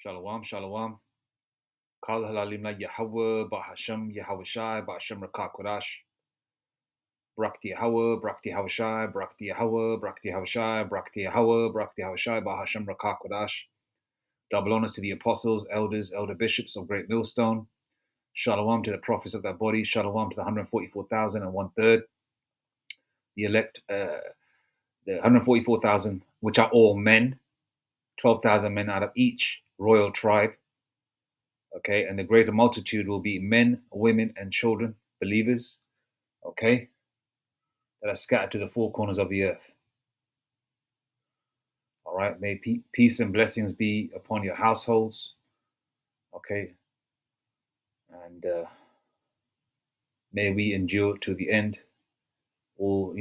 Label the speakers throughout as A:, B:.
A: Shalom, shalom. Kal halalim la Yahweh, Bahasham, Yahweh Shai, Bahasham Rakak Kodash. Brakti Yahweh, Brakti Yahweh Shai, Brakti Yahweh, Brakti Yahweh Shai, Brakti Yahweh, Brakti Yahweh Shai, Bahasham Rakak Kodash. Double honors to the apostles, elders, elder bishops of Great Millstone. Shalom to the prophets of that body. Shalom to the 144,000 and 1/3. The elect, the 144,000, which are all men, 12,000 men out of each royal tribe. Okay, and the greater multitude will be men, women, and children, believers, okay, that are scattered to the four corners of the earth. All right, may peace and blessings be upon your households, okay, and may we endure to the end, or,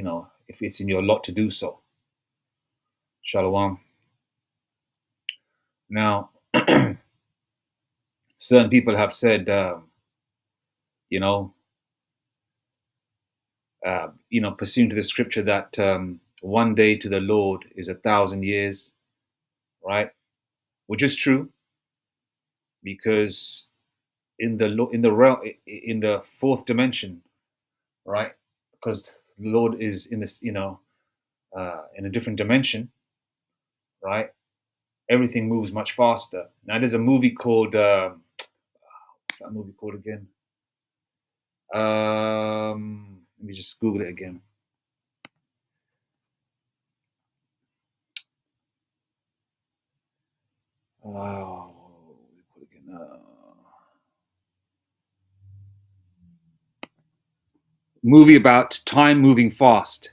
A: if it's in your lot to do so. Shalom. Now, certain people have said, pursuant to the scripture that one day to the Lord is 1,000 years, right? Which is true, because in the fourth dimension, right? Because the Lord is in this, in a different dimension, right? Everything moves much faster. Now, there's a movie called what's that movie called again? Let me just Google it again. Movie about time moving fast.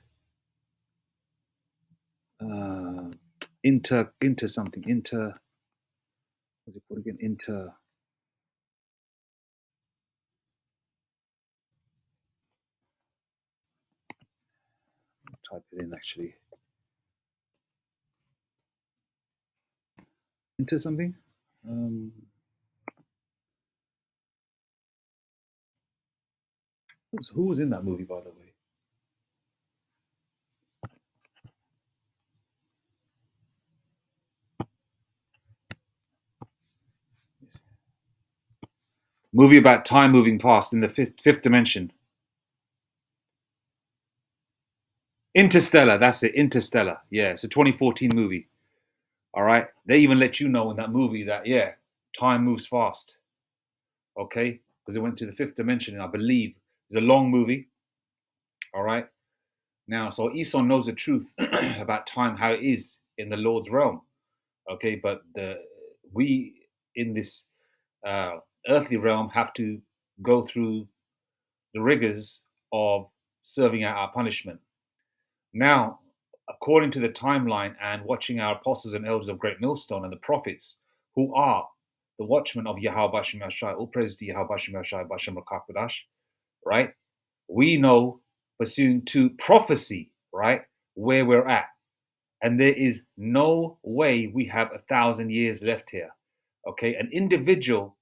A: Inter something. What's it called again? Type it in actually. Inter something. Who was in that movie, by the way? Movie about time moving fast in the fifth dimension. Interstellar, that's it. Interstellar. Yeah, it's a 2014 movie. All right. They even let you know in that movie that, yeah, time moves fast. Okay. Because it went to the fifth dimension, and I believe it's a long movie. All right. Now, so Esau knows the truth about time, how it is in the Lord's realm. Okay. But we in this earthly realm have to go through the rigors of serving out our punishment. Now, according to the timeline and watching our apostles and elders of Great Millstone and the prophets, who are the watchmen of Yahweh Bashem Yashai, all praise to Yahweh Bashem Yashai, Bashem Rakakwadash, right? We know, pursuant to prophecy, right, where we're at. And there is no way we have 1,000 years left here. Okay, an individual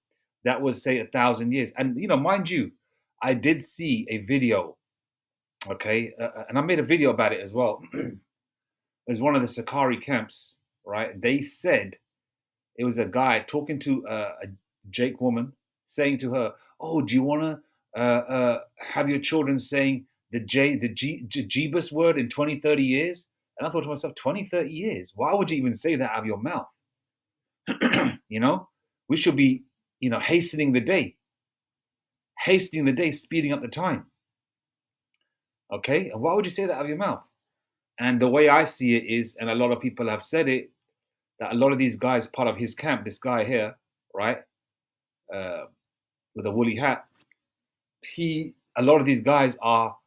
A: that would say 1,000 years. And, mind you, I did see a video, okay, and I made a video about it as well. It was one of the Sakari camps, right? They said it was a guy talking to a Jake woman, saying to her, "Oh, do you want to have your children saying the Jebus word in 20, 30 years?" And I thought to myself, 20, 30 years? Why would you even say that out of your mouth? We should be, hastening the day, speeding up the time. Okay? And why would you say that out of your mouth? And the way I see it is, and a lot of people have said it, that a lot of these guys, part of his camp, this guy here, right, with a woolly hat, a lot of these guys are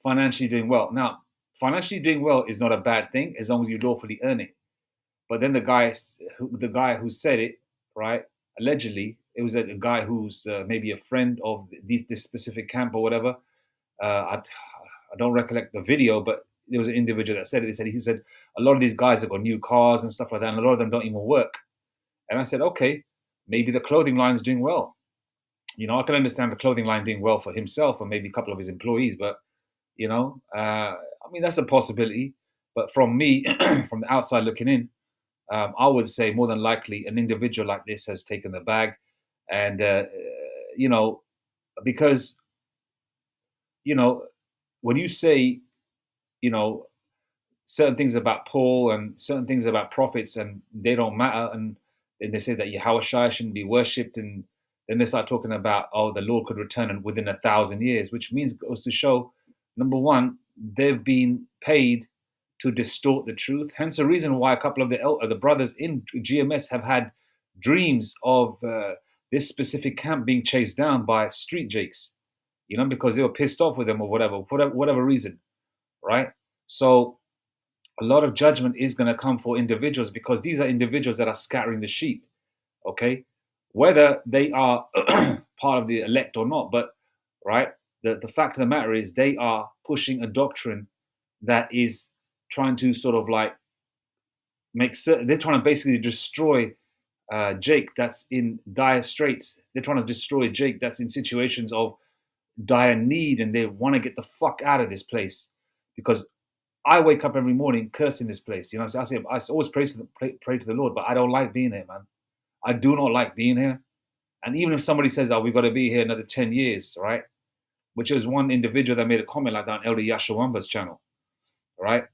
A: financially doing well. Now, financially doing well is not a bad thing as long as you lawfully earn it. But then the guy who said it, right, allegedly, it was a guy who's maybe a friend of this specific camp or whatever. I don't recollect the video, but there was an individual that said it. He said a lot of these guys have got new cars and stuff like that, and a lot of them don't even work. And I said, okay, maybe the clothing line is doing well. I can understand the clothing line doing well for himself or maybe a couple of his employees, but I mean, that's a possibility. But from me, from the outside looking in, I would say more than likely an individual like this has taken the bag, and you know, because you know when you say you know certain things about Paul and certain things about prophets, and they don't matter. And then they say that Yahweh Shai shouldn't be worshipped, and then they start talking about the Lord could return within 1,000 years, which means goes to show, number one, they've been paid to distort the truth. Hence, the reason why a couple of the brothers in GMS have had dreams of this specific camp being chased down by street jakes, because they were pissed off with them or whatever reason, right? So a lot of judgment is going to come for individuals because these are individuals that are scattering the sheep, okay? Whether they are part of the elect or not, but right, the fact of the matter is they are pushing a doctrine that is trying to sort of like make certain, they're trying to basically destroy Jake that's in dire straits. They're trying to destroy Jake that's in situations of dire need, and they want to get the fuck out of this place because I wake up every morning cursing this place. You know what I'm saying? I always pray to the Lord, but I don't like being here, man. I do not like being here. And even if somebody says, "Oh, we got to be here another 10 years," right? Which is one individual that made a comment like that on Elder Yashawamba's channel, right?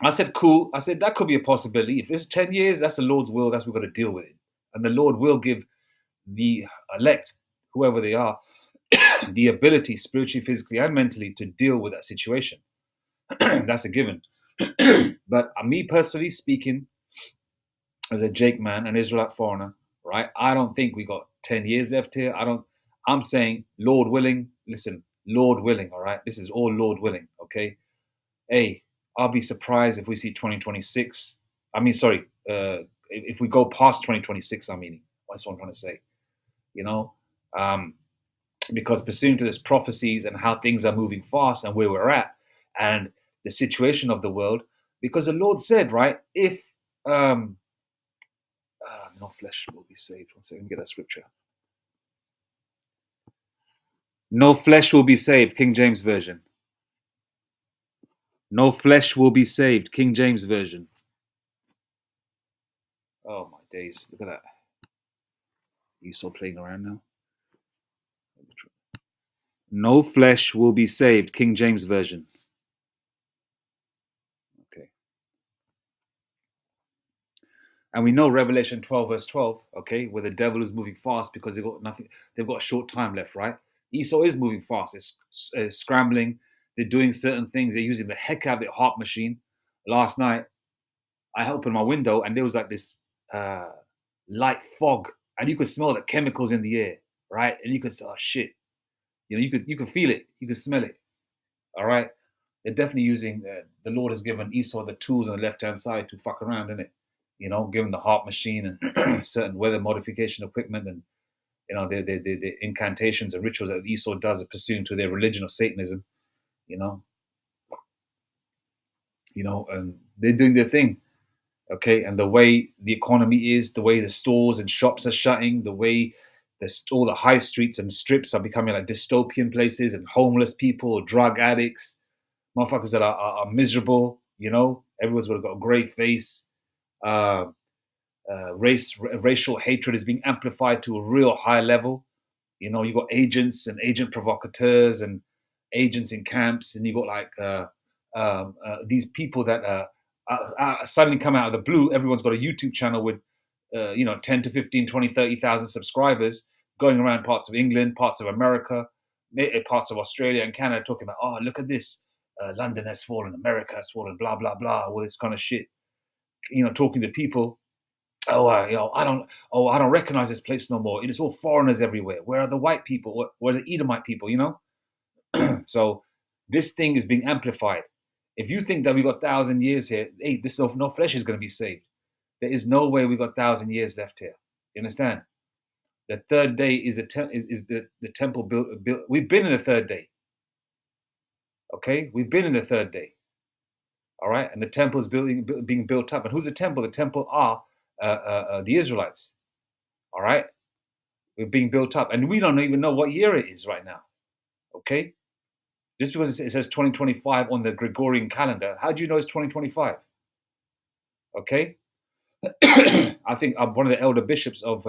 A: I said, cool. I said, that could be a possibility. If it's 10 years, that's the Lord's will. That's what we've got to deal with it. And the Lord will give the elect, whoever they are, the ability, spiritually, physically, and mentally, to deal with that situation. That's a given. But me personally speaking, as a Jake man, an Israelite foreigner, right? I don't think we got 10 years left here. I'm saying, Lord willing, listen, Lord willing, all right? This is all Lord willing, okay? Hey, I'll be surprised if we see 2026. I mean, sorry, if we go past 2026, that's what I'm trying to say, you know? Because pursuant to this prophecies and how things are moving fast and where we're at and the situation of the world, because the Lord said, right, if no flesh will be saved. One second, let me get that scripture. No flesh will be saved, King James Version. No flesh will be saved, King James Version. Oh my days, look at that. Esau playing around now. No flesh will be saved, King James Version. Okay. And we know Revelation 12, verse 12, okay, where the devil is moving fast because they've got a short time left, right? Esau is moving fast. It's scrambling. They're doing certain things. They're using the heck out of their harp machine. Last night, I opened my window and there was like this light fog, and you could smell the chemicals in the air, right? And you could say, "Oh shit," you could feel it, you could smell it. All right, they're definitely using. The Lord has given Esau the tools on the left hand side to fuck around, isn't it? Give him the harp machine and certain weather modification equipment, and the incantations and rituals that Esau does pursuant to their religion of Satanism. You know, and they're doing their thing. Okay, and the way the economy is, the way the stores and shops are shutting, the way all the high streets and strips are becoming like dystopian places, and homeless people, drug addicts, motherfuckers that are miserable. Everyone's got a great face. Uh, racial hatred is being amplified to a real high level. You got agents and agent provocateurs and agents in camps, and you got like these people that suddenly come out of the blue. Everyone's got a YouTube channel with 10 to 15, 20, 30,000 subscribers, going around parts of England, parts of America, parts of Australia and Canada, talking about, oh, look at this, London has fallen, America has fallen, blah blah blah, all this kind of shit. Talking to people. Oh, I don't recognize this place no more. It is all foreigners everywhere. Where are the white people? Where are the Edomite people? So this thing is being amplified. If you think that we got 1,000 years here, hey, this no flesh is going to be saved. There is no way we got 1,000 years left here. You understand? The third day is the temple built. We've been in the third day. Okay, we've been in the third day. All right, and the temple is being built up. And who's the temple? The temple are the Israelites. All right, we're being built up, and we don't even know what year it is right now. Okay, just because it says 2025 on the Gregorian calendar, how do you know it's 2025? Okay, I think one of the elder bishops of,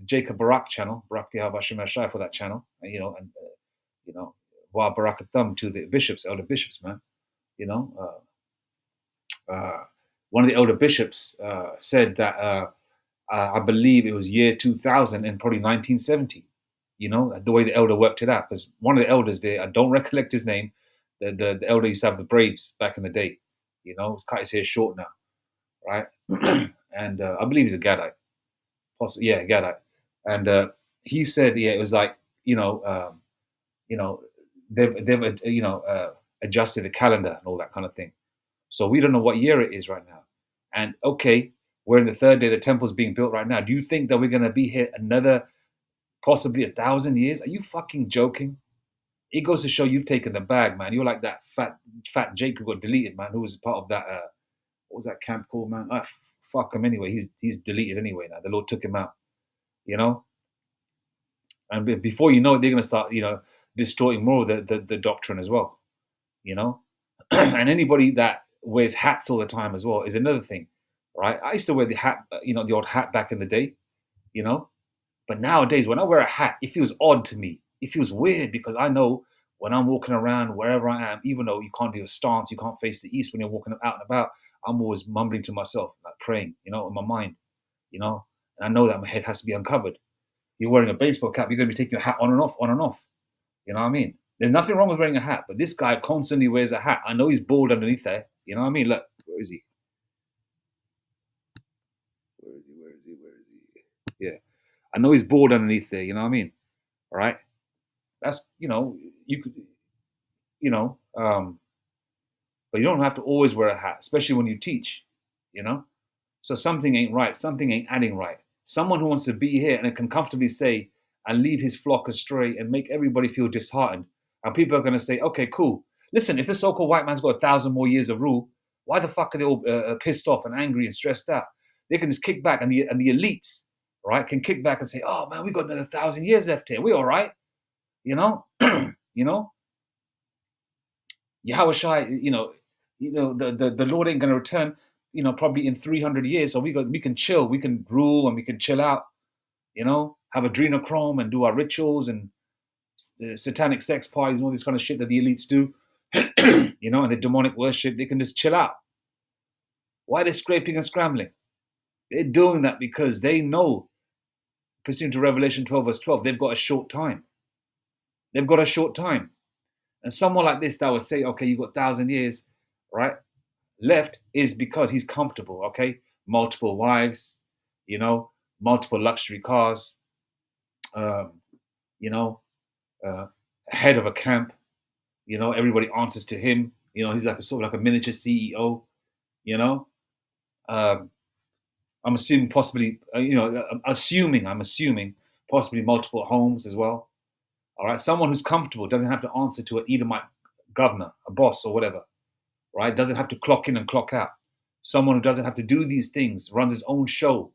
A: Jacob Barak channel, Barak Yahavashim Shai for that channel, you know, wa barakatam to the bishops, elder bishops, man. You know, one of the elder bishops said that I believe it was year 2000 and probably 1970. You know, the way the elder worked it out, because one of the elders there, I don't recollect his name. The elder used to have the braids back in the day. You know, he's cut his hair short now, right? And I believe he's a Gadite, possibly, yeah, Gadite. And he said, yeah, it was like, you know, they've adjusted the calendar and all that kind of thing. So we don't know what year it is right now. And okay, we're in the third day. The temple's being built right now. Do you think that we're going to be here another possibly 1,000 years? Are you fucking joking? It goes to show you've taken the bag, man. You're like that fat Jake who got deleted, man, who was part of that. What was that camp called, man? Fuck him anyway. He's deleted anyway now. The Lord took him out, you know. And before you know it, they're going to start, distorting more of the doctrine as well, you know. And anybody that wears hats all the time as well is another thing, right? I used to wear the hat, the old hat back in the day, you know. But nowadays, when I wear a hat, it feels odd to me. It feels weird because I know when I'm walking around wherever I am, even though you can't do a stance, you can't face the east when you're walking out and about, I'm always mumbling to myself, like praying, in my mind, and I know that my head has to be uncovered. You're wearing a baseball cap, you're going to be taking your hat on and off, on and off. You know what I mean? There's nothing wrong with wearing a hat, but this guy constantly wears a hat. I know he's bald underneath there. You know what I mean? Look, where is he? Where is he? Yeah. I know he's bald underneath there. You know what I mean? All right. That's, you could, but you don't have to always wear a hat, especially when you teach, So something ain't right. Something ain't adding right. Someone who wants to be here and can comfortably say and lead his flock astray and make everybody feel disheartened. And people are going to say, okay, cool. Listen, if the so-called white man's got 1,000 more years of rule, why the fuck are they all pissed off and angry and stressed out? They can just kick back, and the elites, right, can kick back and say, oh man, we got another 1,000 years left here. We all right, you know. Yahushua, the Lord ain't going to return, probably in 300 years. So we can chill, we can rule, and we can chill out, have adrenochrome and do our rituals and satanic sex parties and all this kind of shit that the elites do, and the demonic worship. They can just chill out. Why are they scraping and scrambling? They're doing that because they know, pursuant to Revelation 12 verse 12, they've got a short time. They've got a short time. And someone like this that would say, okay, you've got 1,000 years, right, left, is because he's comfortable, okay? Multiple wives, multiple luxury cars, head of a camp, everybody answers to him. He's like sort of like a miniature CEO, I'm assuming possibly, I'm assuming possibly multiple homes as well. All right, someone who's comfortable doesn't have to answer to an Edomite governor, a boss or whatever, right? Doesn't have to clock in and clock out. Someone who doesn't have to do these things, runs his own show,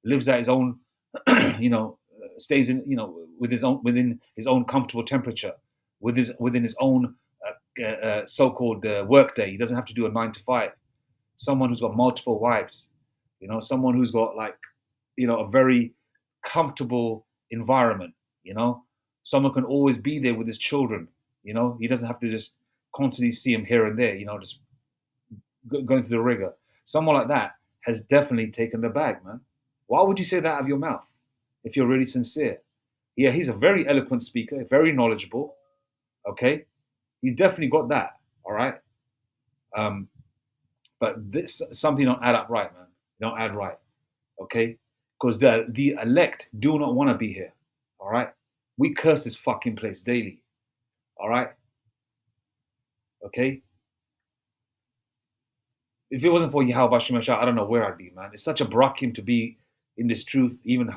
A: lives at his own, stays in, within his own comfortable temperature, within his own so-called work day. He doesn't have to do a 9 to 5. Someone who's got multiple wives, someone who's got a very comfortable environment, Someone can always be there with his children, He doesn't have to just constantly see him here and there, just going through the rigor. Someone like that has definitely taken the bag, man. Why would you say that out of your mouth if you're really sincere? Yeah, he's a very eloquent speaker, very knowledgeable, okay? He's definitely got that, all right? But this something don't add up right, man. Don't add right, okay? Because the elect do not want to be here, all right? We curse this fucking place daily, all right? Okay? If it wasn't for Yahweh Shemeshah, I don't know where I'd be, man. It's such a brakim to be in this truth, even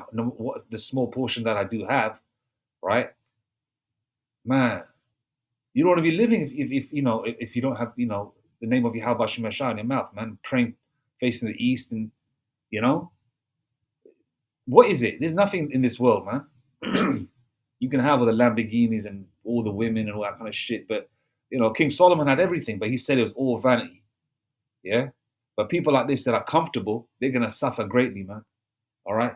A: the small portion that I do have, right? Man, you don't want to be living if you don't have, the name of Yahweh Shemeshah in your mouth, man. Praying, facing the east, and what is it? There's nothing in this world, man. You can have all the Lamborghinis and all the women and all that kind of shit, but King Solomon had everything, but he said it was all vanity. Yeah, But people like this that are comfortable, they're going to suffer greatly, man. All right?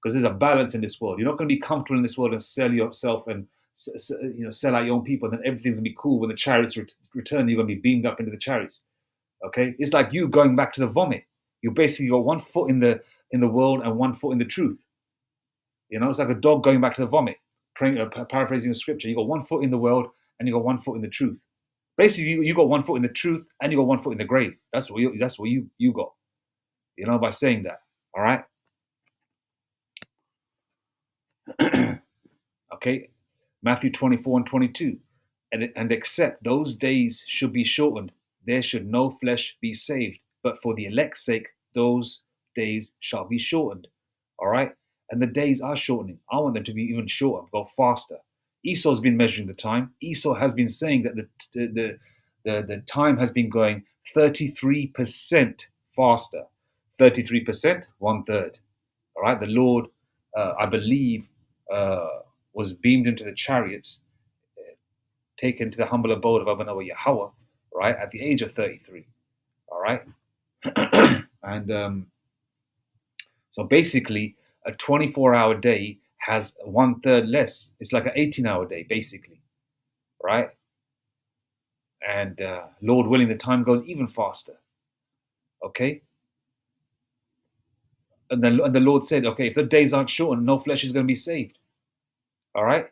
A: Because there's a balance in this world. You're not going to be comfortable in this world and sell yourself and sell out your own people, and then everything's going to be cool. When the chariots return, you're going to be beamed up into the chariots. Okay? It's like you going back to the vomit. You basically got one foot in the world and one foot in the truth. It's like a dog going back to the vomit. Paraphrasing the scripture, you got one foot in the world and you got one foot in the truth. Basically, you got one foot in the truth and you got one foot in the grave. That's what you got. By saying that. All right. Okay. Matthew 24:22, and except those days should be shortened, there should no flesh be saved. But for the elect's sake, those days shall be shortened. All right. And the days are shortening. I want them to be even shorter, go faster. Esau's been measuring the time. Esau has been saying that the time has been going 33% faster. 33%, 1/3. All right. The Lord, I believe, was beamed into the chariots, taken to the humble abode of Abba Yahweh, right, at the age of 33. All right. And so basically, a 24-hour day has 1/3 less. It's like an 18-hour day, basically, right? And Lord willing, the time goes even faster. Okay. And the Lord said, okay, if the days aren't shortened, no flesh is going to be saved. All right.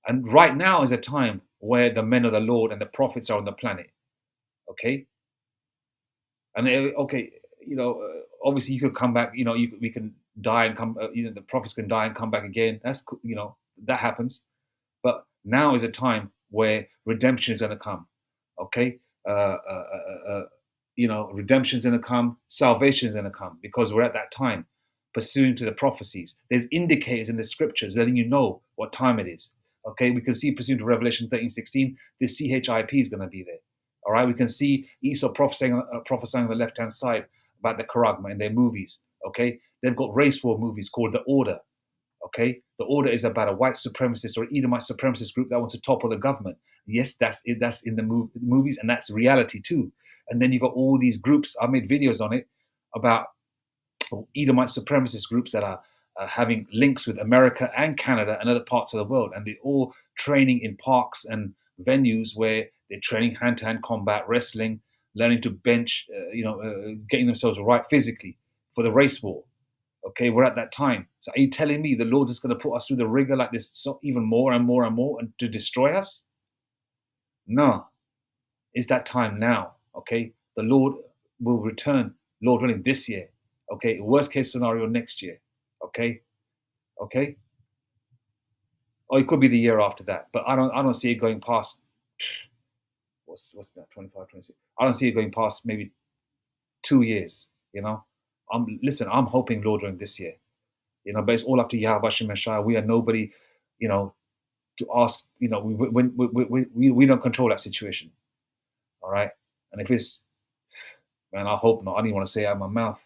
A: And right now is a time where the men of the Lord and the prophets are on the planet. Okay. And okay, obviously you could come back. We can die and come. The prophets can die and come back again. That's that happens. But now is a time where redemption is going to come. Okay, redemption is going to come. Salvation is going to come because we're at that time, pursuing to the prophecies. There's indicators in the scriptures letting you know what time it is. Okay, we can see pursuing to Revelation 13:16. The CHIP is going to be there. All right, we can see Esau prophesying on the left-hand side about the Charagma in their movies. Okay, they've got race war movies called The Order. Okay, The Order is about a white supremacist or Edomite supremacist group that wants to topple the government. Yes, that's it. That's in the movies, and that's reality too. And then you got all these groups. I made videos on it about Edomite supremacist groups that are having links with America and Canada and other parts of the world, and they're all training in parks and venues where they're training hand-to-hand combat, wrestling, learning to bench, getting themselves right physically for the race war. Okay, we're at that time. So are you telling me the Lord's just going to put us through the rigor like this, so even more and more and more, and to destroy us? No, it's that time now. Okay, the Lord will return, Lord willing, this year. Okay, worst case scenario next year. Okay, okay, or it could be the year after that. But I don't see it going past. What's that? 25, 26. I don't see it going past maybe 2 years. I'm hoping Lord willing this year. But it's all up to Yahweh Shemeshai. We are nobody, to ask. We don't control that situation. All right, and if it's, man, I hope not. I don't even want to say it out of my mouth.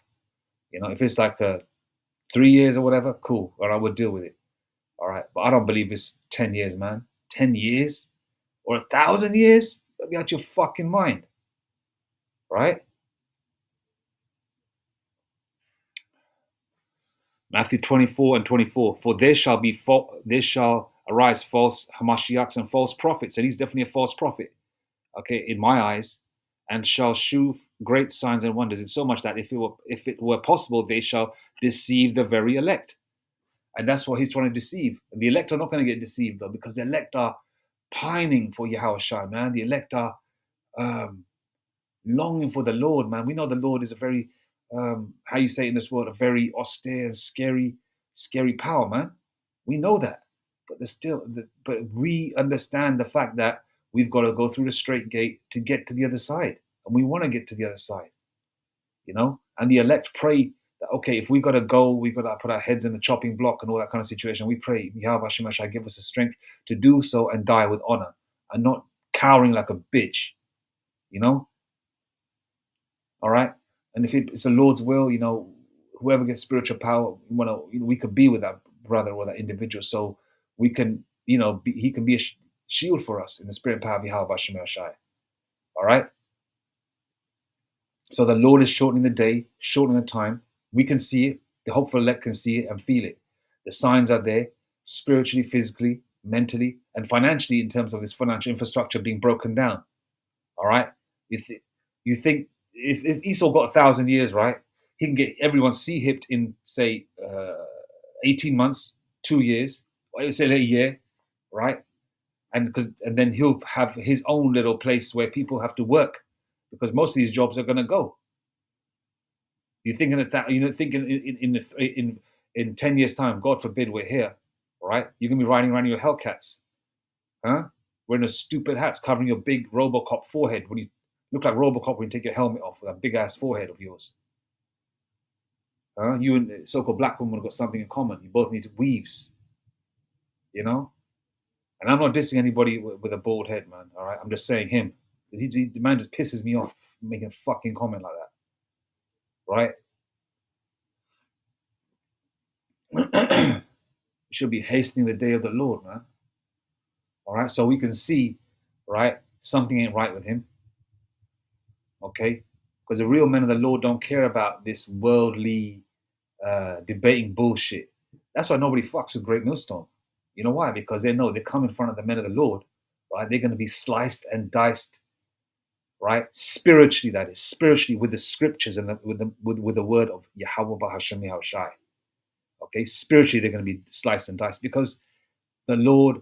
A: If it's like 3 years or whatever, cool. Or I would deal with it. All right, but I don't believe it's 10 years, man. 10 years or 1,000 years? You'll be out your fucking mind, right? Matthew 24:24. For there shall arise false Hamashiachs and false prophets, and he's definitely a false prophet. Okay, in my eyes, and shall shew great signs and wonders, in so much that if it were possible, they shall deceive the very elect. And that's what he's trying to deceive. And the elect are not going to get deceived though, because the elect are pining for Yahweh Shai, man. The elect are longing for the Lord, man. We know the Lord is a very, how you say it in this world, a very austere and scary power, man. We know that. But but we understand the fact that we've got to go through the straight gate to get to the other side. And we want to get to the other side, And the elect pray that, okay, if we got to go, we got to put our heads in the chopping block and all that kind of situation. We pray, Yahweh Shemashai, give us the strength to do so and die with honor and not cowering like a bitch, All right. And if it's the Lord's will, whoever gets spiritual power, we could be with that brother or that individual. So we can, he can be a shield for us in the spirit and power of Yahweh Shemashai. All right. So the Lord is shortening the day, shortening the time. We can see it. The hopeful elect can see it and feel it. The signs are there, spiritually, physically, mentally, and financially, in terms of this financial infrastructure being broken down. All right. You think if Esau got 1,000 years, right, he can get everyone sea-hipped in, say, 18 months, 2 years, or say a year, right? And then he'll have his own little place where people have to work, because most of these jobs are going to go. You're thinking that thinking in 10 years' time, God forbid we're here, right? You're gonna be riding around in your Hellcats, huh? Wearing those stupid hats covering your big RoboCop forehead when you look like RoboCop when you take your helmet off with that big ass forehead of yours. You and the so-called black woman have got something in common. You both need weaves, you know. And I'm not dissing anybody with a bald head, man. All right, I'm just saying him. The man just pisses me off making a fucking comment like that, right? You should be hastening the day of the Lord, man. All right, so we can see, right, something ain't right with him. Okay, because the real men of the Lord don't care about this worldly debating bullshit. That's why nobody fucks with Great Millstone. You know why? Because they know they come in front of the men of the Lord, right? They're going to be sliced and diced, right? Spiritually, that is spiritually, with the scriptures and with the word of Yahweh Bahashem Yahushai. Okay, spiritually they're going to be sliced and diced, because the Lord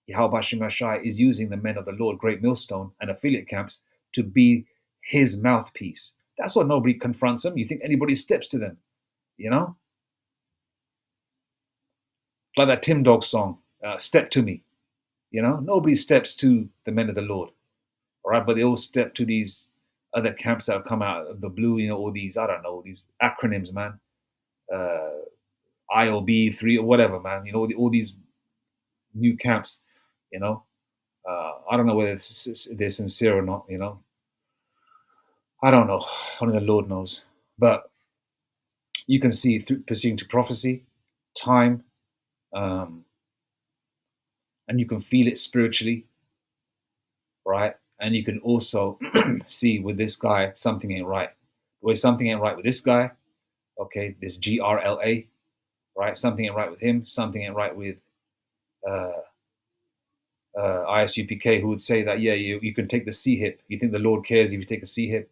A: Yahweh Bahashem Yahushai is using the men of the Lord, Great Millstone and affiliate camps, to be his mouthpiece. That's why nobody confronts them. You think anybody steps to them, you know? Like that Tim Dog song, Step to Me. You know, nobody steps to the men of the Lord, all right? But they all step to these other camps that have come out of the blue, you know, all these, I don't know, these acronyms, man. IOB 3 or whatever, man. You know, all these new camps, you know. I don't know whether they're sincere or not, you know. I don't know. Only the Lord knows. But you can see through pursuing to prophecy, time, and you can feel it spiritually, right? And you can also see with this guy, something ain't right. The way something ain't right with this guy, okay, this GRLA, right? Something ain't right with him. Something ain't right with ISUPK, who would say that, yeah, you can take the C-hip. You think the Lord cares if you take a C-hip?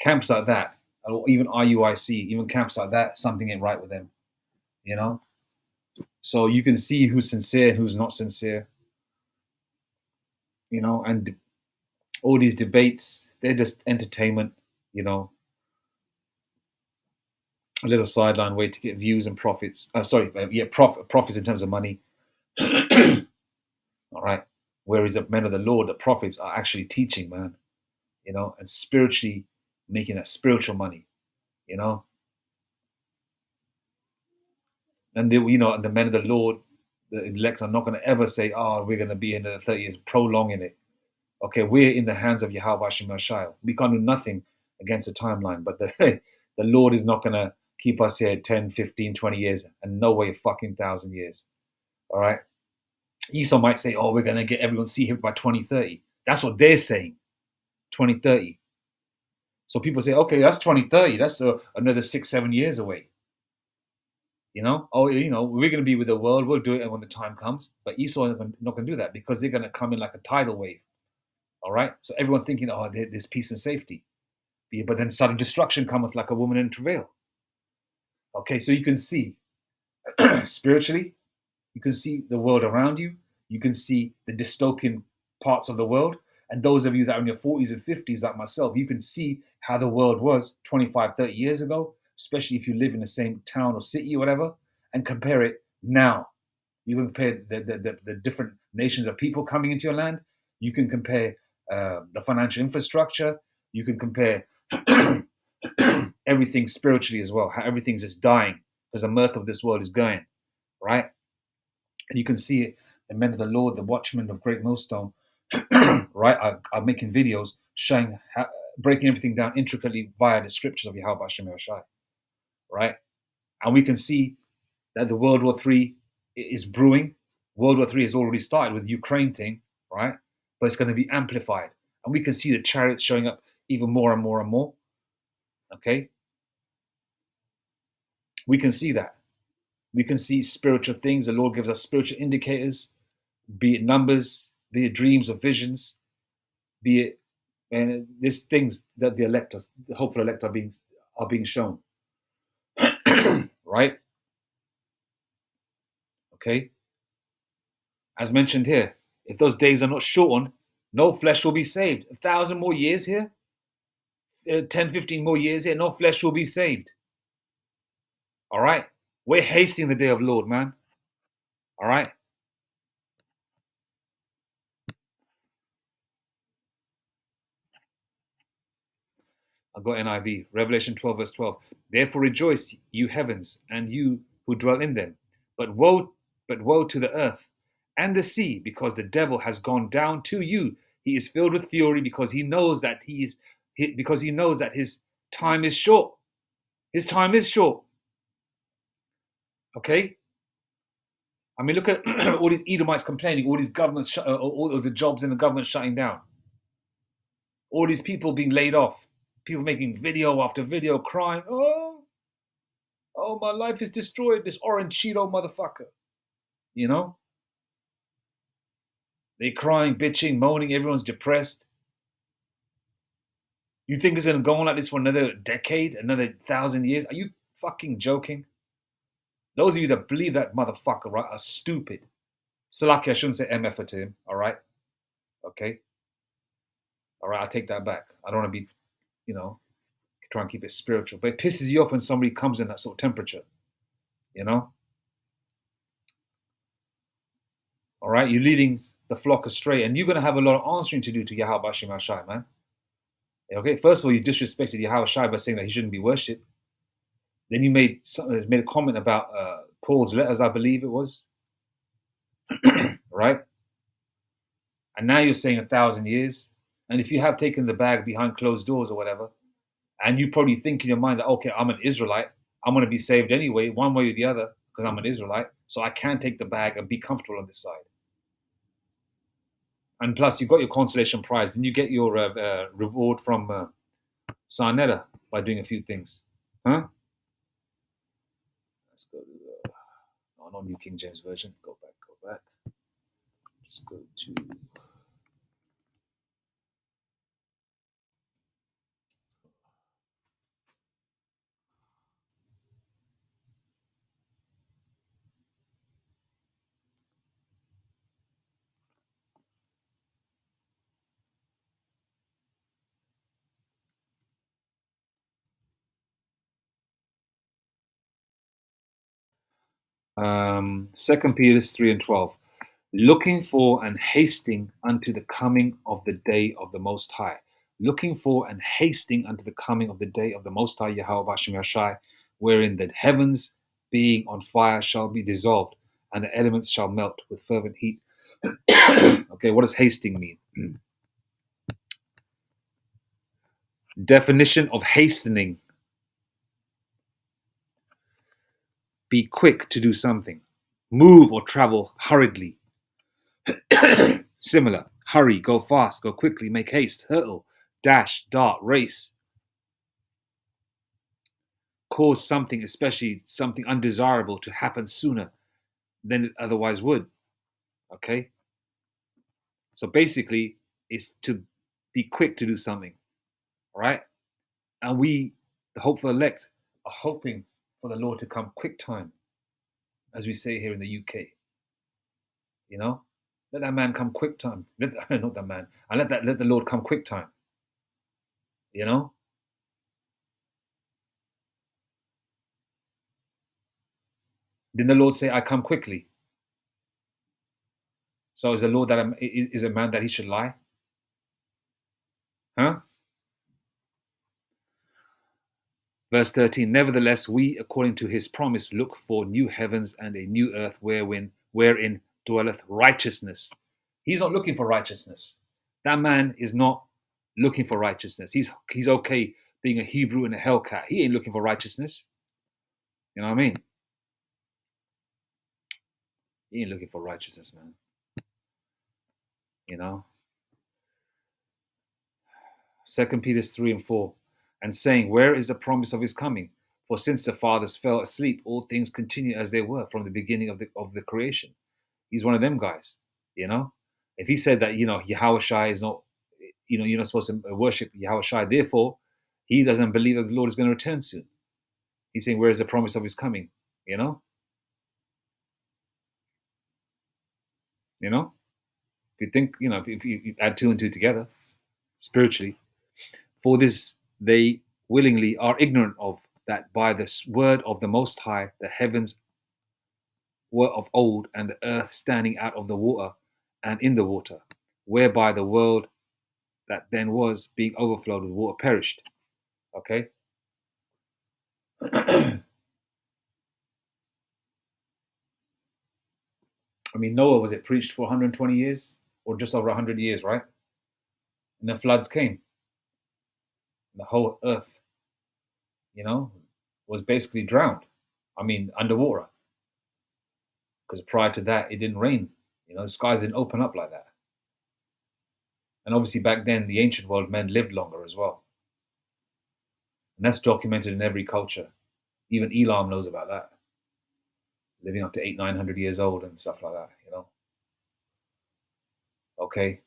A: Camps like that, or even RUIC, even camps like that, something ain't right with them, you know? So you can see who's sincere and who's not sincere, you know, and all these debates, they're just entertainment, you know, a little sideline way to get views and profits. Profits in terms of money. All right. Whereas the men of the Lord, the prophets, are actually teaching, man, you know, and spiritually making that spiritual money, you know. And you know, and the men of the Lord, the elect, are not going to ever say, "Oh, we're going to be in the 30 years, prolonging it." Okay, we're in the hands of Yahweh Shemashai. We can't do nothing against the timeline, but the Lord is not going to keep us here 10, 15, 20 years, and no way fucking 1,000 years. All right. Esau might say, "Oh, we're going to get everyone see him by 2030." That's what they're saying, 2030. So people say, "Okay, that's 2030. That's another 6, 7 years away." You know, oh, you know, we're going to be with the world. We'll do it when the time comes. But Esau is not going to do that, because they're going to come in like a tidal wave. All right. So everyone's thinking, "Oh, there's peace and safety." But then sudden destruction cometh like a woman in travail. Okay. So you can see spiritually, you can see the world around you. You can see the dystopian parts of the world. And those of you that are in your 40s and 50s, like myself, you can see how the world was 25, 30 years ago, especially if you live in the same town or city or whatever, and compare it now. You can compare the different nations of people coming into your land. You can compare the financial infrastructure. You can compare everything spiritually as well, how everything's just dying because the mirth of this world is going, right? And you can see it, the men of the Lord, the watchmen of Great Millstone, right, are making videos showing breaking everything down intricately via the scriptures of Yahweh Hashem Yahushai, right? And we can see that the World War III is brewing. World War III has already started with the Ukraine thing, right? But it's going to be amplified. And we can see the chariots showing up even more and more and more, Okay? We can see that. We can see spiritual things. The Lord gives us spiritual indicators, be it numbers, be it dreams or visions, be it, and there's things that the hopeful elect are being shown. Right? Okay? As mentioned here, if those days are not shortened, no flesh will be saved. 1,000 more years here, 10, 15 more years here, no flesh will be saved. All right? We're hasting the day of Lord, man. All right? I've got NIV, Revelation 12, verse 12. Therefore rejoice, you heavens, and you who dwell in them. But woe to the earth and the sea, because the devil has gone down to you. He is filled with fury because he knows that his time is short. His time is short. Okay? I mean, look at all these Edomites complaining, all these governments, all of the jobs in the government shutting down, all these people being laid off, people making video after video crying, oh, my life is destroyed, this orange Cheeto motherfucker. You know? They crying, bitching, moaning, everyone's depressed. You think it's gonna go on like this for another decade, another 1,000 years? Are you fucking joking? Those of you that believe that motherfucker, right, are stupid. Salaki, I shouldn't say MF to him, all right? Okay? All right, I'll take that back. I don't want to be, you know, try and keep it spiritual. But it pisses you off when somebody comes in that sort of temperature, you know? All right, you're leading the flock astray, and you're going to have a lot of answering to do to Yahweh Bashim Hashai, man. Okay, first of all, you disrespected Yahweh Shai by saying that he shouldn't be worshipped. Then you made a comment about Paul's letters, I believe it was, right? And now you're saying 1,000 years. And if you have taken the bag behind closed doors or whatever, and you probably think in your mind that, okay, I'm an Israelite, I'm going to be saved anyway, one way or the other, because I'm an Israelite, so I can take the bag and be comfortable on this side. And plus, you got your consolation prize, and you get your reward from Sarnetta by doing a few things. Huh? Let's go to not New King James Version. Go back. Let's go to Second Peter 3 and 12. Looking for and hasting unto the coming of the day of the Most High. Looking for and hasting unto the coming of the day of the Most High, Yahweh Bashim Yashai, wherein the heavens being on fire shall be dissolved, and the elements shall melt with fervent heat. Okay, what does hasting mean? Definition of hastening. Be quick to do something. Move or travel hurriedly. Similar. Hurry, go fast, go quickly, make haste, hurtle, dash, dart, race. Cause something, especially something undesirable, to happen sooner than it otherwise would. Okay? So basically, it's to be quick to do something. All right? And we, the hopeful elect, are hoping for the Lord to come quick time, as we say here in the UK. You know? Let that man come quick time. Not that man. And let the Lord come quick time. You know? Didn't the Lord say, I come quickly? So is the Lord that is a man that he should lie? Huh? Verse 13, nevertheless, we, according to his promise, look for new heavens and a new earth wherein dwelleth righteousness. He's not looking for righteousness. That man is not looking for righteousness. He's okay being a Hebrew and a Hellcat. He ain't looking for righteousness. You know what I mean? He ain't looking for righteousness, man. You know? 2 Peter 3 and 4. and saying, where is the promise of his coming? For since the fathers fell asleep, all things continue as they were from the beginning of the creation. He's one of them guys, you know. If he said that, Yahweh Shai is not, you're not supposed to worship Yahweh Shai, therefore, he doesn't believe that the Lord is going to return soon. He's saying, where is the promise of his coming? You know, you know. If you think, if you add two and two together spiritually, for this they willingly are ignorant of that by the word of the Most High, the heavens were of old, and the earth standing out of the water and in the water, whereby the world that then was, being overflowed with water, perished. Okay. I mean, Noah, was it preached for 120 years or just over 100 years, right? And the floods came. The whole earth, was basically drowned. I mean, underwater. Because prior to that, it didn't rain. The skies didn't open up like that. And obviously, back then, the ancient world men lived longer as well. And that's documented in every culture. Even Elam knows about that. Living up to 800-900 years old and stuff like that, Okay.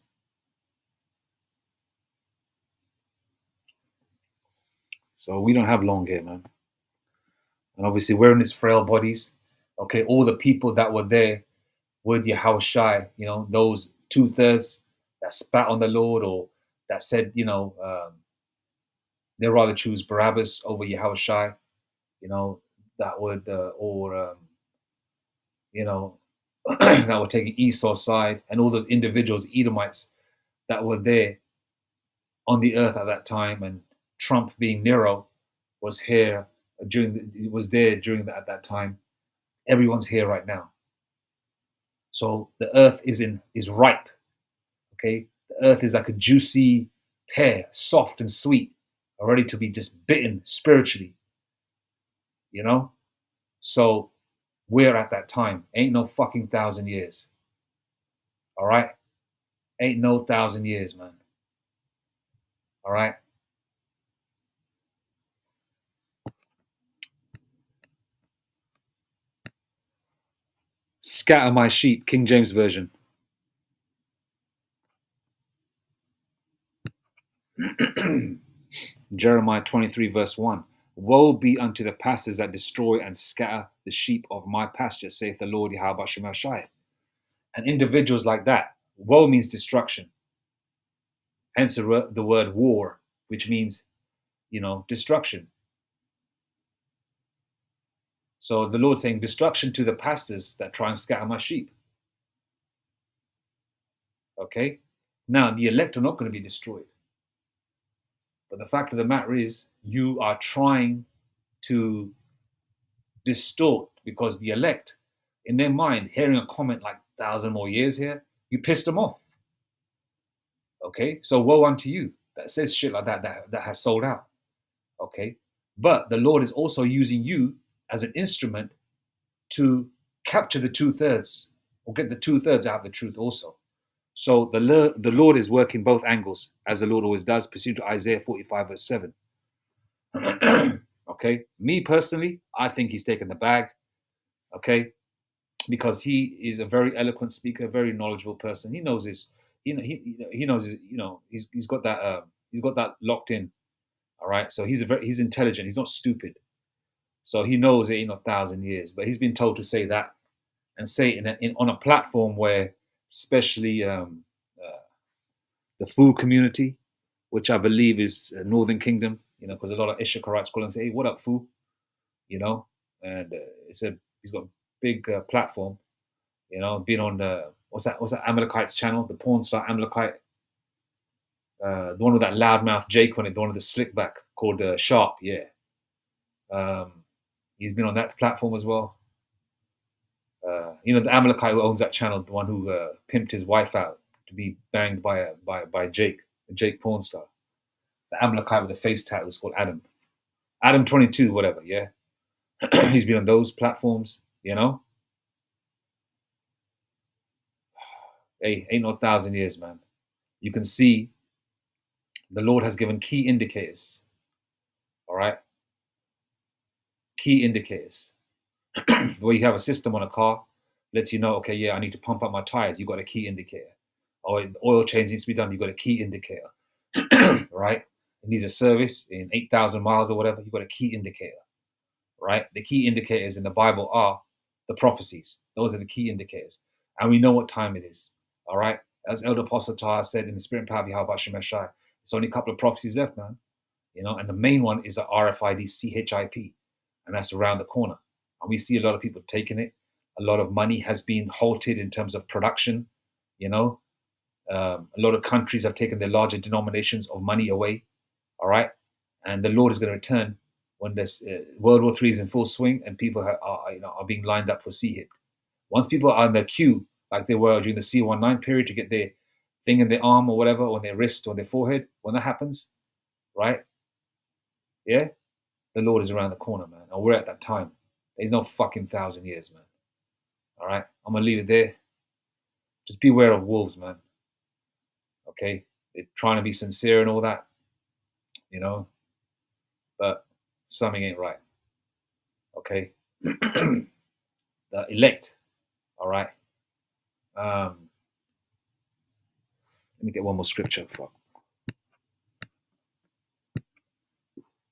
A: So we don't have long here, man. And obviously, we're in these frail bodies. Okay. All the people that were there with Yahweh Shai, those 2/3 that spat on the Lord or that said, they'd rather choose Barabbas over Yahweh Shai, that would, that were taking Esau's side, and all those individuals, Edomites, that were there on the earth at that time, and Trump being Nero was here at that time. Everyone's here right now. So the earth is ripe. Okay, the earth is like a juicy pear, soft and sweet, ready to be just bitten spiritually. So we're at that time. Ain't no fucking 1,000 years. All right, ain't no 1,000 years, man. All right. Scatter my sheep, King James Version. Jeremiah 23, verse 1. Woe be unto the pastors that destroy and scatter the sheep of my pasture, saith the Lord Yahweh Shemashai. And individuals like that, woe means destruction. Hence the word war, which means, destruction. So the Lord's saying, destruction to the pastors that try and scatter my sheep. Okay? Now, the elect are not going to be destroyed. But the fact of the matter is, you are trying to distort, because the elect, in their mind, hearing a comment like 1,000 more years here, you pissed them off. Okay? So woe unto you that says shit like that has sold out. Okay? But the Lord is also using you as an instrument to capture the 2/3 or get the 2/3 out of the truth also. So the Lord is working both angles, as the Lord always does, pursuant to Isaiah 45, verse 7. Okay? Me personally, I think he's taken the bag. Okay? Because he is a very eloquent speaker, very knowledgeable person. He knows his, he knows his, he's got that locked in. All right. So he's intelligent. He's not stupid. So he knows it ain't 1,000 years, but he's been told to say that and say it on a platform where, especially the Fu community, which I believe is Northern Kingdom, because a lot of Issacharites call him and say, "Hey, what up, Fu?" And he's got a big platform. Been on the what's that Amalekite's channel, the porn star Amalekite, the one with that loudmouth Jake on it, the one with the slick back called Sharp. Yeah, he's been on that platform as well. The Amalekite who owns that channel, the one who pimped his wife out to be banged by Jake, the Jake porn star. The Amalekite with the face tattoo is called Adam 22, whatever. Yeah, he's been on those platforms. Hey, ain't no 1,000 years, man. You can see the Lord has given key indicators. All right. Key indicators. Where you have a system on a car, lets you know, okay, yeah, I need to pump up my tires. You got a key indicator. Or the oil change needs to be done. You got a key indicator. Right. It needs a service in 8,000 miles or whatever. You got a key indicator. Right. The key indicators in the Bible are the prophecies. Those are the key indicators. And we know what time it is. All right. As Elder Apostle Tahar said in the Spirit and Power of Yahweh Shemeshai, it's only a couple of prophecies left, man. You know, and the main one is the RFID CHIP, and that's around the corner. And we see a lot of people taking it. A lot of money has been halted in terms of production. You know, a lot of countries have taken their larger denominations of money away. All right, and the Lord is going to return when this World War III is in full swing and people are being lined up for CHIP. Once people are in the queue, like they were during the C19 period to get their thing in their arm or whatever, or their wrist or their forehead, when that happens, right? Yeah, the Lord is around the corner, man. And we're at that time. There's no fucking 1,000 years, man. All right, I'm gonna leave it there. Just beware of wolves, man. Okay, they're trying to be sincere and all that, you know, but something ain't right. Okay, the elect. All right. Let me get one more scripture. Fuck.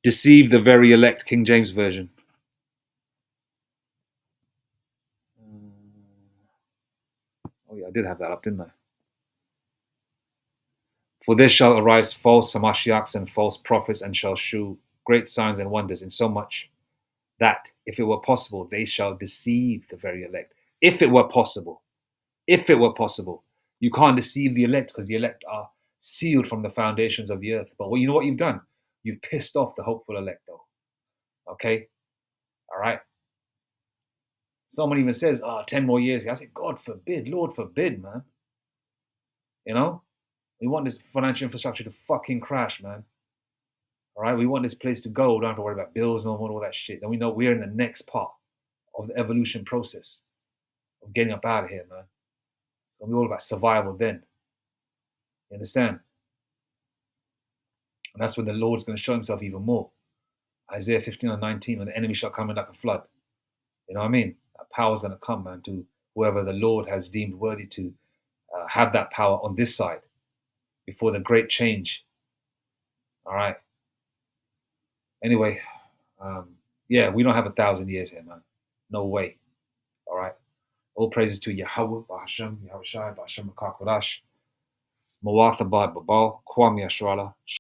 A: Deceive the very elect, King James Version. Oh yeah, I did have that up, didn't I? For there shall arise false Hamashiachs and false prophets, and shall shew great signs and wonders, in so much that, if it were possible, they shall deceive the very elect. If it were possible. If it were possible. You can't deceive the elect because the elect are sealed from the foundations of the earth. But you know what you've done? You've pissed off the hopeful elect, though. Okay? All right? Someone even says, 10 more years. I say, God forbid, Lord forbid, man. You know? We want this financial infrastructure to fucking crash, man. All right? We want this place to go. We don't have to worry about bills no more and all that shit. Then we know we're in the next part of the evolution process of getting up out of here, man. It's going to be all about survival then. You understand? And that's when the Lord's going to show himself even more. Isaiah 59:19, when the enemy shall come in like a flood. You know what I mean? That power's going to come, man, to whoever the Lord has deemed worthy to have that power on this side before the great change. All right. Anyway, yeah, we don't have 1,000 years here, man. No way. All right. All praises to Yahweh, Bahashem, Yahweh Shai, Bahashem Makakwadash, Mawathabad Babal, Kwam Yashrala.